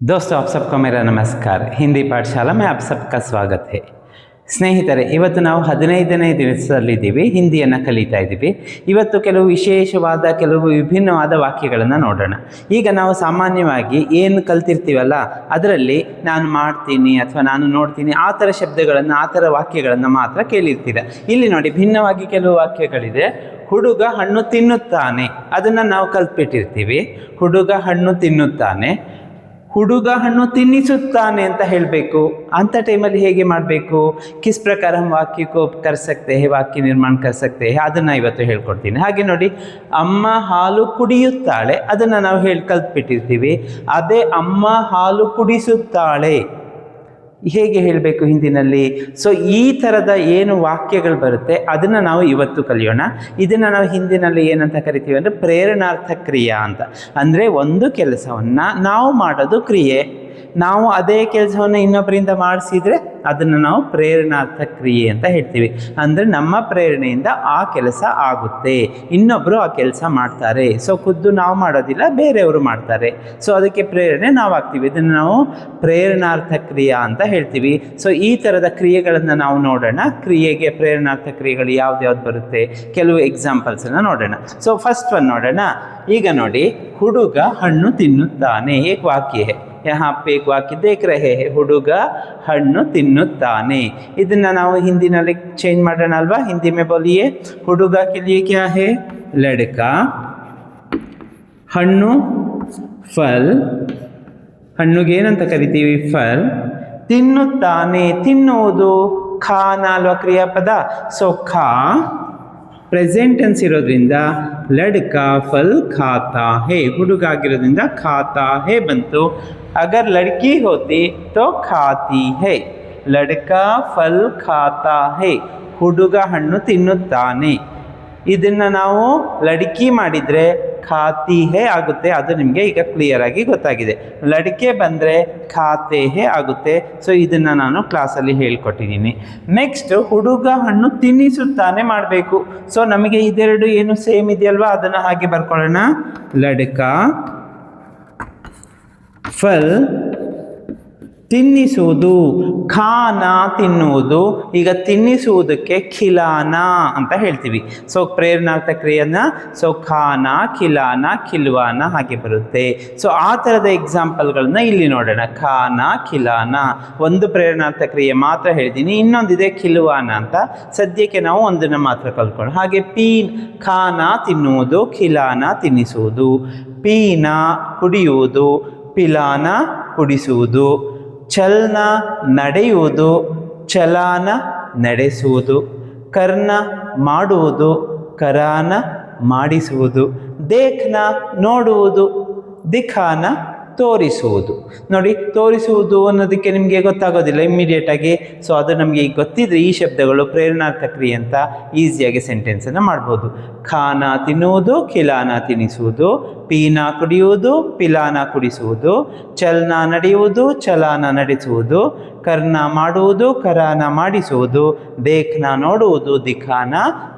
दोस्तों, आप सबको मेरा नमस्कार। हिंदी पाठशाला में आप सबका स्वागत है। ಸ್ನೇಹಿತರೆ, ಇವತ್ತು ನಾವು 15ನೇ ದಿವಸದಲ್ಲಿದ್ದೀವಿ. ಹಿಂದಿಯನ್ನು ಕಲಿತಾ ಇದ್ದೀವಿ. ಇವತ್ತು ಕೆಲವು ವಿಶೇಷವಾದ ಕೆಲವು ವಿಭಿನ್ನವಾದ ವಾಕ್ಯಗಳನ್ನು ನೋಡೋಣ. ಈಗ ನಾವು ಸಾಮಾನ್ಯವಾಗಿ ಏನು ಕಲ್ತಿರ್ತೀವಲ್ಲ, ಅದರಲ್ಲಿ ನಾನು ಮಾಡ್ತೀನಿ ಅಥವಾ ನಾನು ನೋಡ್ತೀನಿ ಆ ಥರ ಶಬ್ದಗಳನ್ನು, ಆ ಥರ ವಾಕ್ಯಗಳನ್ನು ಮಾತ್ರ ಕೇಳಿರ್ತೀರ. ಇಲ್ಲಿ ನೋಡಿ, ಭಿನ್ನವಾಗಿ ಕೆಲವು ವಾಕ್ಯಗಳಿದೆ. ಹುಡುಗ ಹಣ್ಣು ತಿನ್ನುತ್ತಾನೆ, ಅದನ್ನು ನಾವು ಕಲ್ತ್ಬಿಟ್ಟಿರ್ತೀವಿ. ಹುಡುಗ ಹಣ್ಣು ತಿನ್ನುತ್ತಾನೆ. ಹುಡುಗ ಹಣ್ಣು ತಿನ್ನಿಸುತ್ತಾನೆ ಅಂತ ಹೇಳಬೇಕು. ಅಂಥ ಟೈಮಲ್ಲಿ ಹೇಗೆ ಮಾಡಬೇಕು? ಕಿಸ್ ಪ್ರಕಾರ हम वाक्य को कर सकते हैं, वाक्य निर्माण कर सकते हैं, ಅದನ್ನು ಇವತ್ತು ಹೇಳ್ಕೊಡ್ತೀನಿ. ಹಾಗೆ ನೋಡಿ, ಅಮ್ಮ ಹಾಲು ಕುಡಿಯುತ್ತಾಳೆ, ಅದನ್ನು ನಾವು ಕಲ್ತ್ಬಿಟ್ಟಿರ್ತೀವಿ. ಅದೇ ಅಮ್ಮ ಹಾಲು ಕುಡಿಸುತ್ತಾಳೆ ಹೇಗೆ ಹೇಳಬೇಕು ಹಿಂದಿನಲ್ಲಿ? ಸೊ ಈ ಥರದ ಏನು ವಾಕ್ಯಗಳು ಬರುತ್ತೆ ಅದನ್ನು ನಾವು ಇವತ್ತು ಕಲಿಯೋಣ. ಇದನ್ನು ನಾವು ಹಿಂದಿನಲ್ಲಿ ಏನಂತ ಕರಿತೀವಿ ಅಂದರೆ ಪ್ರೇರಣಾರ್ಥ ಕ್ರಿಯಾ ಅಂತ. ಅಂದರೆ ಒಂದು ಕೆಲಸವನ್ನು ನಾವು ಮಾಡೋದು ಕ್ರಿಯೆ, ನಾವು ಅದೇ ಕೆಲಸವನ್ನು ಇನ್ನೊಬ್ಬರಿಂದ ಮಾಡಿಸಿದರೆ ಅದನ್ನು ನಾವು ಪ್ರೇರಣಾರ್ಥ ಕ್ರಿಯೆ ಅಂತ ಹೇಳ್ತೀವಿ. ಅಂದರೆ ನಮ್ಮ ಪ್ರೇರಣೆಯಿಂದ ಆ ಕೆಲಸ ಆಗುತ್ತೆ, ಇನ್ನೊಬ್ಬರು ಆ ಕೆಲಸ ಮಾಡ್ತಾರೆ. ಸೊ ಖುದ್ದು ನಾವು ಮಾಡೋದಿಲ್ಲ, ಬೇರೆಯವರು ಮಾಡ್ತಾರೆ. ಸೊ ಅದಕ್ಕೆ ಪ್ರೇರಣೆ ನಾವು ಆಗ್ತೀವಿ. ಇದನ್ನು ನಾವು ಪ್ರೇರಣಾರ್ಥ ಕ್ರಿಯಾ ಅಂತ ಹೇಳ್ತೀವಿ. ಸೊ ಈ ಥರದ ಕ್ರಿಯೆಗಳನ್ನು ನಾವು ನೋಡೋಣ. ಕ್ರಿಯೆಗೆ ಪ್ರೇರಣಾರ್ಥ ಕ್ರಿಯೆಗಳು ಯಾವ್ದು ಬರುತ್ತೆ, ಕೆಲವು ಎಕ್ಸಾಂಪಲ್ಸನ್ನು ನೋಡೋಣ. ಸೊ ಫಸ್ಟ್ ಒನ್ ನೋಡೋಣ. ಈಗ ನೋಡಿ, ಹುಡುಗ ಹಣ್ಣು ತಿನ್ನುತ್ತಾನೆ. ಏಕ್ ವಾಕ್ಯ ಹೇ, यहाँ पे एक वाक्य देख रहे हैं, ಹುಡುಗ ಹಣ್ಣು ತಿನ್ನುತ್ತಾನೆ. ಇದನ್ನು ನಾವು ಹಿಂದಿನಲ್ಲಿ ಚೇಂಜ್ ಮಾಡೋಣ ಅಲ್ವಾ? ಹಿಂದಿ में बोलिए, ಹುಡುಗ के लिए क्या है? लड़का, ಹಣ್ಣು ಫಲ್, ಹಣ್ಣುಗೆ ಏನಂತ ಕರಿತೀವಿ? ಫಲ್. ತಿನ್ನುತ್ತಾನೆ, ತಿನ್ನುವುದು ಖಾನ ಅಲ್ವಾ ಕ್ರಿಯಾಪದ. ಸೊ ಖಾ ಪ್ರೆಸೆಂಟ್ ಟೆನ್ಸ್ ಇರೋದ್ರಿಂದ ಲಡ್ಕಾ ಫಲ್ ಖಾತಾ ಹೇ, ಹುಡುಗ ಆಗಿರೋದ್ರಿಂದ ಖಾತಾ ಹೇ ಬಂತು. ಅಗರ್ ಲಡ್ಕಿ ಹೋತಿ ತೋ ಖಾತಿ ಹೇ. ಲಡ್ಕಾ ಫಲ್ ಖಾತಾ ಹೇ, ಹುಡುಗ ಹಣ್ಣು ತಿನ್ನುತ್ತಾನೆ. ಇದನ್ನು ನಾವು ಲಡ್ಕಿ ಮಾಡಿದರೆ ಖಾತಿ ಹೇ ಆಗುತ್ತೆ. ಅದು ನಿಮಗೆ ಈಗ ಕ್ಲಿಯರ್ ಆಗಿ ಗೊತ್ತಾಗಿದೆ. ಲಡ್ಕೆ ಬಂದರೆ ಖಾತೆ ಹೇ ಆಗುತ್ತೆ. ಸೊ ಇದನ್ನು ನಾನು ಕ್ಲಾಸಲ್ಲಿ ಹೇಳ್ಕೊಟ್ಟಿದ್ದೀನಿ. ನೆಕ್ಸ್ಟ್, ಹುಡುಗ ಹಣ್ಣು ತಿನ್ನಿಸುತ್ತಾನೆ ಮಾಡಬೇಕು. ಸೊ ನಮಗೆ ಇದೆರಡು ಏನು ಸೇಮ್ ಇದೆಯಲ್ವಾ, ಅದನ್ನು ಹಾಗೆ ಬರ್ಕೊಳ್ಳೋಣ. ಲಡ್ಕಾ ಫಲ್ ತಿನ್ನಿಸುವುದು, ಖಾನ ತಿನ್ನುವುದು. ಈಗ ತಿನ್ನಿಸುವುದಕ್ಕೆ ಖಿಲಾನ ಅಂತ ಹೇಳ್ತೀವಿ. ಸೊ ಪ್ರೇರಣಾರ್ಥ ಕ್ರಿಯೆಯನ್ನು ಸೊ ಖಾನ, ಖಿಲಾನ, ಖಿಲ್ವಾನ ಹಾಗೆ ಬರುತ್ತೆ. ಸೊ ಆ ಥರದ ಎಕ್ಸಾಂಪಲ್ಗಳನ್ನ ಇಲ್ಲಿ ನೋಡೋಣ. ಖಾನ, ಖಿಲಾನ ಒಂದು ಪ್ರೇರಣಾರ್ಥ ಕ್ರಿಯೆ ಮಾತ್ರ ಹೇಳ್ತೀನಿ. ಇನ್ನೊಂದಿದೆ ಖಿಲ್ವಾನ ಅಂತ. ಸದ್ಯಕ್ಕೆ ನಾವು ಒಂದನ್ನು ಮಾತ್ರ ಕಲ್ತ್ಕೊಳ್ಳೋಣ. ಹಾಗೆ ಪೀನ್, ಖಾನ ತಿನ್ನುವುದು, ಖಿಲಾನ ತಿನ್ನಿಸುವುದು. ಪೀನ ಕುಡಿಯುವುದು, ಪಿಲಾನ ಕುಡಿಸುವುದು. ಚಲನ ನಡೆಯುವುದು, ಚಲಾನ ನಡೆಸುವುದು. ಕರ್ನ ಮಾಡುವುದು, ಕರಾನ ಮಾಡಿಸುವುದು. ದೇಖ್ನ ನೋಡುವುದು, ದಿಖಾನ ತೋರಿಸುವುದು. ನೋಡಿ, ತೋರಿಸುವುದು ಅನ್ನೋದಕ್ಕೆ ನಿಮಗೆ ಗೊತ್ತಾಗೋದಿಲ್ಲ ಇಮ್ಮಿಡಿಯೇಟಾಗಿ. ಸೊ ಅದು ನಮಗೆ ಈಗ ಗೊತ್ತಿದ್ರೆ ಈ ಶಬ್ದಗಳು ಪ್ರೇರಣಾರ್ಥ ಕ್ರಿಯೆ ಅಂತ ಈಸಿಯಾಗಿ ಸೆಂಟೆನ್ಸನ್ನು ಮಾಡ್ಬೋದು. ಖಾನ ತಿನ್ನುವುದು, ಖಿಲಾನ ತಿನ್ನಿಸುವುದು. ಪೀನ ಕುಡಿಯುವುದು, ಪಿಲಾನ ಕುಡಿಸುವುದು. ಚಲನ ನಡೆಯುವುದು, ಚಲಾನ ನಡೆಸುವುದು. ಕರ್ನ ಮಾಡುವುದು, ಕರಾನ ಮಾಡಿಸುವುದು. ದೇಖ್ನ ನೋಡುವುದು, ದಿಖಾನ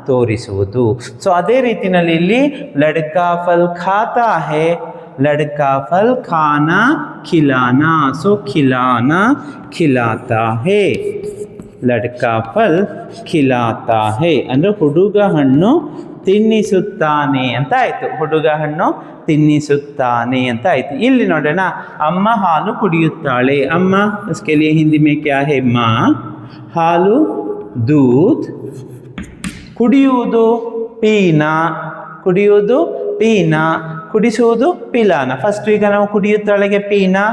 ತೋರಿಸುವುದು. ಸೊ ಅದೇ ರೀತಿಯಲ್ಲಿ ಇಲ್ಲಿ ಲಡ್ಕಾ ಫಲ್ ಖಾತಾ ಹೇ, लड़का फल खाना खिलाना. सो खिलाना खिलाता है, लड़का फल खिलाता है ಅಂದರೆ ಹುಡುಗ ಹಣ್ಣು ತಿನ್ನಿಸುತ್ತಾನೆ ಅಂತ ಆಯಿತು. ಹುಡುಗ ಹಣ್ಣು ತಿನ್ನಿಸುತ್ತಾನೆ ಅಂತ ಆಯಿತು. ಇಲ್ಲಿ ನೋಡೋಣ, ಅಮ್ಮ ಹಾಲು ಕುಡಿಯುತ್ತಾಳೆ. ಅಮ್ಮ उसके लिए हिंदी में क्या है? माँ. ಹಾಲು दूध. ಕುಡಿಯುವುದು ಪೀನಾ, ಕುಡಿಯುವುದು ಪೀನಾ, ಕುಡಿಸುವುದು ಪಿಲಾನ. ಫಸ್ಟ್ ಈಗ ನಾವು ಕುಡಿಯುತ್ತಾಳೆಗೆ ಪೀನಾ.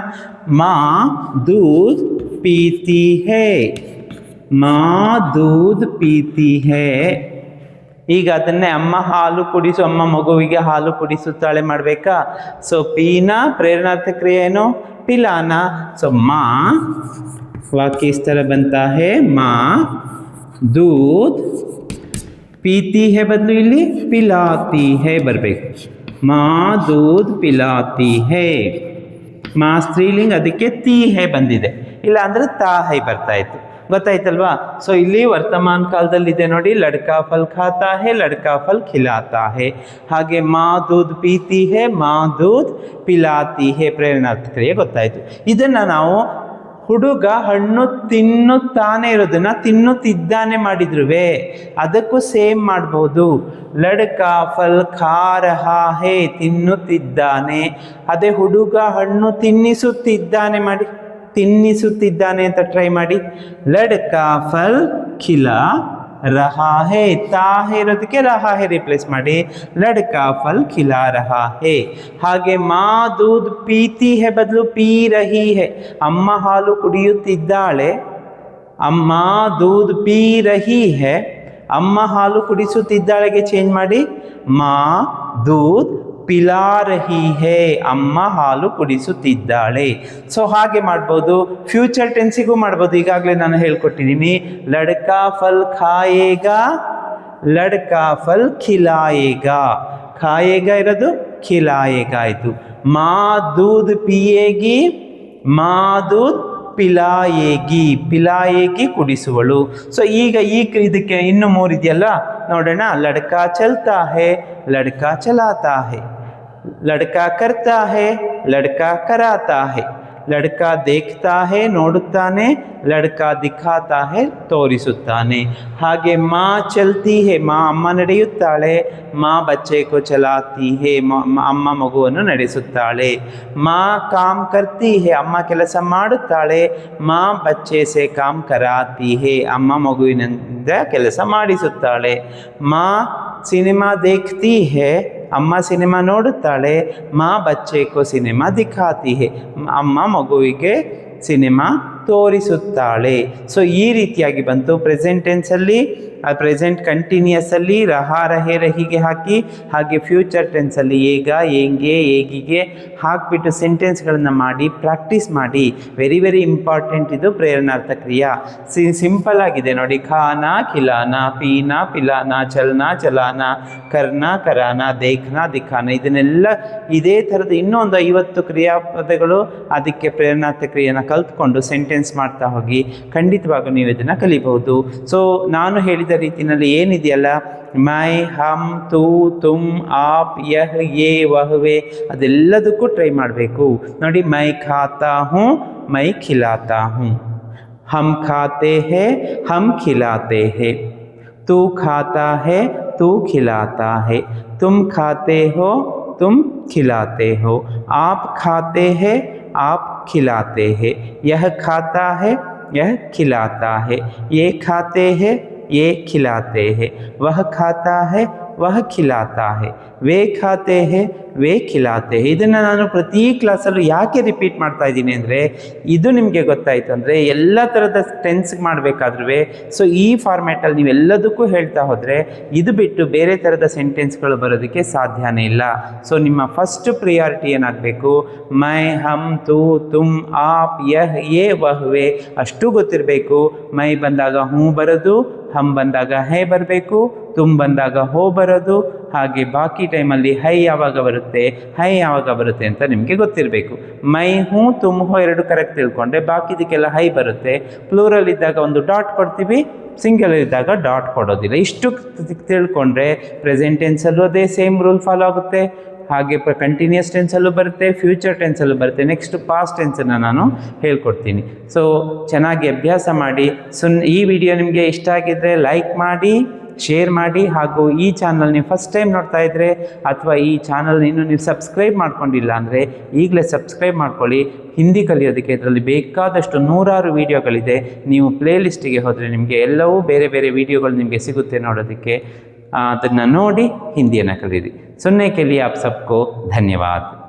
ಮಾ ದೂದ್ ಪೀತಿ ಹೇ, ಮಾ ದೂದ್ ಪೀತಿ ಹೇ. ಈಗ ಅದನ್ನೇ ಅಮ್ಮ ಹಾಲು ಕುಡಿಸು, ಅಮ್ಮ ಮಗುವಿಗೆ ಹಾಲು ಕುಡಿಸುತ್ತಾಳೆ ಮಾಡಬೇಕಾ? ಸೊ ಪೀನಾ ಪ್ರೇರಣಾರ್ಥ ಕ್ರಿಯೆ ಏನು? ಪಿಲಾನ. ಸೊ ಮಾ ವಾಕ್ಯ ಇಸ್ ತರ ಬಂತಾ ಹೇ, ಮಾ ದೂದ್ ಪೀತಿ ಹೇ ಬದಲು ಇಲ್ಲಿ ಪಿಲಾತಿ ಹೇ ಬರಬೇಕು. ಮಾ ದೂದ್ ಪಿಲಾತಿ ಹೇ. ಮಾ ಸ್ತ್ರೀಲಿಂಗ್, ಅದಕ್ಕೆ ತೀ ಹೇ ಬಂದಿದೆ. ಇಲ್ಲ ಅಂದರೆ ತಾ ಹೈ ಬರ್ತಾ ಇತ್ತು. ಗೊತ್ತಾಯ್ತಲ್ವಾ? ಸೊ ಇಲ್ಲಿ ವರ್ತಮಾನ ಕಾಲದಲ್ಲಿದೆ ನೋಡಿ, ಲಡ್ಕಾ ಫಲ್ ಖಾತಾ ಹೇ, ಲಡ್ಕಾ ಫಲ್ ಖಿಲಾತಾ ಹೇ. ಹಾಗೆ ಮಾ ದೂದ್ ಪೀತಿ ಹೇ, ಮಾ ದೂದ್ ಪಿಲಾತಿ ಹೇ ಪ್ರೇರಣಾರ್ಥಕ ಕ್ರಿಯೆ ಗೊತ್ತಾಯಿತು. ಇದನ್ನು ನಾವು ಹುಡುಗ ಹಣ್ಣು ತಿನ್ನುತ್ತಾನೆ ಇರೋದನ್ನ ತಿನ್ನುತ್ತಿದ್ದಾನೆ ಮಾಡಿದ್ರು ಅದಕ್ಕೂ ಸೇಮ್ ಮಾಡ್ಬೋದು. ಲಡ್ಕಾ ಫಲ್ ಖಾ ರಹಾ ಹೇ, ತಿನ್ನುತ್ತಿದ್ದಾನೆ. ಅದೇ ಹುಡುಗ ಹಣ್ಣು ತಿನ್ನಿಸುತ್ತಿದ್ದಾನೆ ಮಾಡಿ, ತಿನ್ನಿಸುತ್ತಿದ್ದಾನೆ ಅಂತ ಟ್ರೈ ಮಾಡಿ. ಲಡ್ಕಾ ಫಲ್ ಖಿಲಾ ರಹಾ ಹೇ, ತಾ ಹೇ ಇರೋದಕ್ಕೆ ರಹಾ ಹೇ ರಿಪ್ಲೇಸ್ ಮಾಡಿ, ಲಡ್ಕಾ ಫಲ್ ಖಿಲಾ ರಹಾ ಹೇ. ಹಾಗೆ ಮಾ ದೂದ್ ಪೀತಿ ಹೇ ಬದಲು ಪೀ ರಹಿ ಹೇ, ಅಮ್ಮ ಹಾಲು ಕುಡಿಯುತ್ತಿದ್ದಾಳೆ. ಅಮ್ಮ ದೂದ್ ಪೀ ರಹಿ ಹೇ, ಅಮ್ಮ ಹಾಲು ಕುಡಿಸುತ್ತಿದ್ದಾಳೆಗೆ ಚೇಂಜ್ ಮಾಡಿ, ಮಾ ದೂದ್ ಪಿಲಾ ರಹಿ ಹೇ, ಅಮ್ಮ ಹಾಲು ಕುಡಿಸುತ್ತಿದ್ದಾಳೆ. ಸೊ ಹಾಗೆ ಮಾಡ್ಬೋದು. ಫ್ಯೂಚರ್ ಟೆನ್ಸಿಗೂ ಮಾಡ್ಬೋದು, ಈಗಾಗಲೇ ನಾನು ಹೇಳ್ಕೊಟ್ಟಿದ್ದೀನಿ. ಲಡ್ಕಾ ಫಲ್ ಖಾಯೇಗಾ, ಲಡ್ಕಾ ಫಲ್ ಖಿಲಾಯೇಗಾ. ಖಾಯೇಗಾ ಇರೋದು ಖಿಲಾಯೇಗಾ ಆಯಿತು. ಮಾ ದೂದ್ ಪಿಯೇಗಿ, ಮಾ ದೂದ್ ಪಿಲಾಯೇಗಿ, ಪಿಲಾಯೇಗಿ ಕುಡಿಸುವಳು. ಸೊ ಈಗ ಇದಕ್ಕೆ ಇನ್ನು 3 ಇದೆಯಲ್ಲ, ನೋಡೋಣ. ಲಡ್ಕಾ ಚಲ್ತಾ ಹೇ, ಲಡ್ಕಾ ಚಲಾತಾ ಹೇ. ಲಡ್ಕಾ ಕರ್ತಾ ಹೇ, ಲಡ್ಕಾ ಕರಾತಾ ಹೇ. ಲಡ್ಕಾ ದೇಖ್ತಾ ಹೇ, ನೋಡುತ್ತಾನೆ. ಲಡ್ಕಾ ದಿಖಾತಾ ಹೇ, ತೋರಿಸುತ್ತಾನೆ. ಹಾಗೆ ಮಾ ಚಲ್ತಿ ಹೇ, ಮಾ ಅಮ್ಮ ನಡೆಯುತ್ತಾಳೆ. ಮಾ ಬಚ್ಚೆ ಕೋ ಚಲಾತಿ ಹೇ, ಅಮ್ಮ ಮಗುವನ್ನು ನಡೆಸುತ್ತಾಳೆ. ಮಾ ಕಾಮ್ ಕರ್ತಿ ಹೇ, ಅಮ್ಮ ಕೆಲಸ ಮಾಡುತ್ತಾಳೆ. ಮಾ ಬಚ್ಚೆ ಸೆ ಕಾಮ್ ಕರಾತಿ ಹೇ, ಅಮ್ಮ ಮಗುವಿನಿಂದ ಕೆಲಸ ಮಾಡಿಸುತ್ತಾಳೆ. ಮಾ ಸಿನಿಮಾ ದೇಖ್ತಿ ಹೇ, ಅಮ್ಮ ಸಿನಿಮಾ ನೋಡುತ್ತಾಳೆ. ಮಾ ಬಚ್ಚೆ ಕೋ ಸಿನಿಮಾ ದಿಖಾತಿ ಹೇ, ಅಮ್ಮ ಮಗುವಿಗೆ ಸಿನಿಮಾ ತೋರಿಸುತ್ತಾಳೆ. ಸೊ ಈ ರೀತಿಯಾಗಿ ಬಂತು. ಪ್ರೆಸೆಂಟ್ ಟೆನ್ಸಲ್ಲಿ ಪ್ರೆಸೆಂಟ್ ಕಂಟಿನ್ಯೂಯಸ್ಸಲ್ಲಿ ರಹಾ ರಹೆ ರಹಿಗೆ ಹಾಕಿ, ಹಾಗೆ ಫ್ಯೂಚರ್ ಟೆನ್ಸಲ್ಲಿ ಏಗ ಏಂಗೆ ಏಗಿಗೆ ಹಾಕಿಬಿಟ್ಟು ಸೆಂಟೆನ್ಸ್ಗಳನ್ನು ಮಾಡಿ ಪ್ರಾಕ್ಟೀಸ್ ಮಾಡಿ. ವೆರಿ ವೆರಿ ಇಂಪಾರ್ಟೆಂಟ್ ಇದು ಪ್ರೇರಣಾರ್ಥ ಕ್ರಿಯಾ. ಸಿಂಪಲ್ ಆಗಿದೆ ನೋಡಿ. ಖಾನಾ ಖಿಲಾನಾ, ಪೀನಾ ಪಿಲಾನಾ, ಚಲ್ನಾ ಚಲಾನಾ, ಕರ್ನಾ ಕರಾನಾ, ದೇಖ್ನಾ ದಿಖಾನಾ, ಇದನ್ನೆಲ್ಲ ಇದೇ ಥರದ ಇನ್ನೂ ಒಂದು 50 ಕ್ರಿಯಾಪದಗಳು ಅದಕ್ಕೆ ಪ್ರೇರಣಾರ್ಥ ಕ್ರಿಯೆಯನ್ನು ಕಲ್ತ್ಕೊಂಡು ಸೆಂಟೆನ್ಸ್ ಮಾಡ್ತಾ ಹೋಗಿ ಖಂಡಿತವಾಗೂ ನೀವು ಇದನ್ನು ಕಲಿಬಹುದು. ಸೊ ನಾನು ಹೇಳಿದ ರೀತಿಯಲ್ಲಿ ಏನಿದೆಯಲ್ಲ, ಮೈ, ಹಮ್, ತೂ, ತುಮ್, ಆಪ್, ಯಹ್, ಯೇ, ವಹ್ವೆ, ಅದೆಲ್ಲದಕ್ಕೂ ಟ್ರೈ ಮಾಡಬೇಕು ನೋಡಿ. ಮೈ ಖಾತಾ ಹೂँ, ಮೈ ಖಿಲಾತಾ ಹೂँ. हम खाते हैं, हम खिलाते हैं. तू खाता है, तू खिलाता है. तुम खाते हो, तुम खिलाते हो. आप खाते हैं, आप खिलाते हैं. यह खाता है, यह खिलाता है. ये खाते हैं, ये खिलाते हैं. वह खाता है, वह खिलाता है. वे खाते हैं, वे खिलाते हैं. ಇದನ್ನು ನಾನು ಪ್ರತಿ ಕ್ಲಾಸಲ್ಲೂ ಯಾಕೆ ರಿಪೀಟ್ ಮಾಡ್ತಾ ಇದ್ದೀನಿ ಅಂದರೆ, ಇದು ನಿಮಗೆ ಗೊತ್ತಾಯಿತು ಅಂದರೆ ಎಲ್ಲ ಥರದ ಟೆನ್ಸ್ಗೆ ಮಾಡಬೇಕಾದ್ರೂ ಸೊ ಈ ಫಾರ್ಮ್ಯಾಟಲ್ಲಿ ನೀವು ಎಲ್ಲದಕ್ಕೂ ಹೇಳ್ತಾ ಹೋದರೆ ಇದು ಬಿಟ್ಟು ಬೇರೆ ಥರದ ಸೆಂಟೆನ್ಸ್ಗಳು ಬರೋದಕ್ಕೆ ಸಾಧ್ಯನೇ ಇಲ್ಲ. ಸೊ ನಿಮ್ಮ ಫಸ್ಟ್ ಪ್ರಿಯಾರಿಟಿ ಏನಾಗಬೇಕು, ಮೈ, ಹಮ್, ತೂ, ತುಮ್, ಆಪ್, ಯಹ್, ಯೇ, ವಹ್ವೆ ಅಷ್ಟು ಗೊತ್ತಿರಬೇಕು. ಮೈ ಬಂದಾಗ ಹೂ ಬರೋದು, ಹಮ್ ಬಂದಾಗ ಹೇ ಬರಬೇಕು, ತುಮ್ ಬಂದಾಗ ಹೋ ಬರೋದು, ಹಾಗೆ ಬಾಕಿ ಟೈಮಲ್ಲಿ ಹೈ ಯಾವಾಗ ಬರುತ್ತೆ, ಹೈ ಯಾವಾಗ ಬರುತ್ತೆ ಅಂತ ನಿಮಗೆ ಗೊತ್ತಿರಬೇಕು. ಮೈ, ಹೂ, ತುಮ್, ಹೋ ಎರಡು ಕರೆಕ್ಟ್ ತಿಳ್ಕೊಂಡ್ರೆ ಬಾಕಿದಕ್ಕೆಲ್ಲ ಹೈ ಬರುತ್ತೆ. ಪ್ಲೂರಲ್ ಇದ್ದಾಗ ಒಂದು ಡಾಟ್ ಕೊಡ್ತೀವಿ, ಸಿಂಗಲ್ ಇದ್ದಾಗ ಡಾಟ್ ಕೊಡೋದಿಲ್ಲ. ಇಷ್ಟು ತಿಳ್ಕೊಂಡ್ರೆ ಪ್ರೆಸೆಂಟ್ ಟೆನ್ಸಲ್ಲೂ ಅದೇ ಸೇಮ್ ರೂಲ್ ಫಾಲೋ ಆಗುತ್ತೆ. ಹಾಗೆ ಕಂಟಿನ್ಯೂಸ್ ಟೆನ್ಸಲ್ಲೂ ಬರುತ್ತೆ, ಫ್ಯೂಚರ್ ಟೆನ್ಸಲ್ಲೂ ಬರುತ್ತೆ. ನೆಕ್ಸ್ಟ್ ಪಾಸ್ಟ್ ಟೆನ್ಸನ್ನು ನಾನು ಹೇಳ್ಕೊಡ್ತೀನಿ. ಸೊ ಚೆನ್ನಾಗಿ ಅಭ್ಯಾಸ ಮಾಡಿ. ಈ ವಿಡಿಯೋ ನಿಮಗೆ ಇಷ್ಟ ಆಗಿದ್ದರೆ ಲೈಕ್ ಮಾಡಿ, ಶೇರ್ ಮಾಡಿ. ಹಾಗೂ ಈ ಚಾನಲ್ ನೀವು ಫಸ್ಟ್ ಟೈಮ್ ನೋಡ್ತಾ ಇದ್ದರೆ ಅಥವಾ ಈ ಚಾನಲ್ ಇನ್ನೂ ನೀವು ಸಬ್ಸ್ಕ್ರೈಬ್ ಮಾಡ್ಕೊಂಡಿಲ್ಲ ಅಂದರೆ ಈಗಲೇ ಸಬ್ಸ್ಕ್ರೈಬ್ ಮಾಡ್ಕೊಳ್ಳಿ. ಹಿಂದಿ ಕಲಿಯೋದಕ್ಕೆ ಇದರಲ್ಲಿ ಬೇಕಾದಷ್ಟು 100 ವೀಡಿಯೋಗಳಿದೆ. ನೀವು ಪ್ಲೇ ಲಿಸ್ಟಿಗೆ ಹೋದರೆ ನಿಮಗೆ ಎಲ್ಲವೂ ಬೇರೆ ಬೇರೆ ವೀಡಿಯೋಗಳು ನಿಮಗೆ ಸಿಗುತ್ತೆ ನೋಡೋದಕ್ಕೆ. ಅದನ್ನು ನೋಡಿ ಹಿಂದಿಯನ್ನು ಕಲೀರಿ. सुनने के लिए आप सबको धन्यवाद.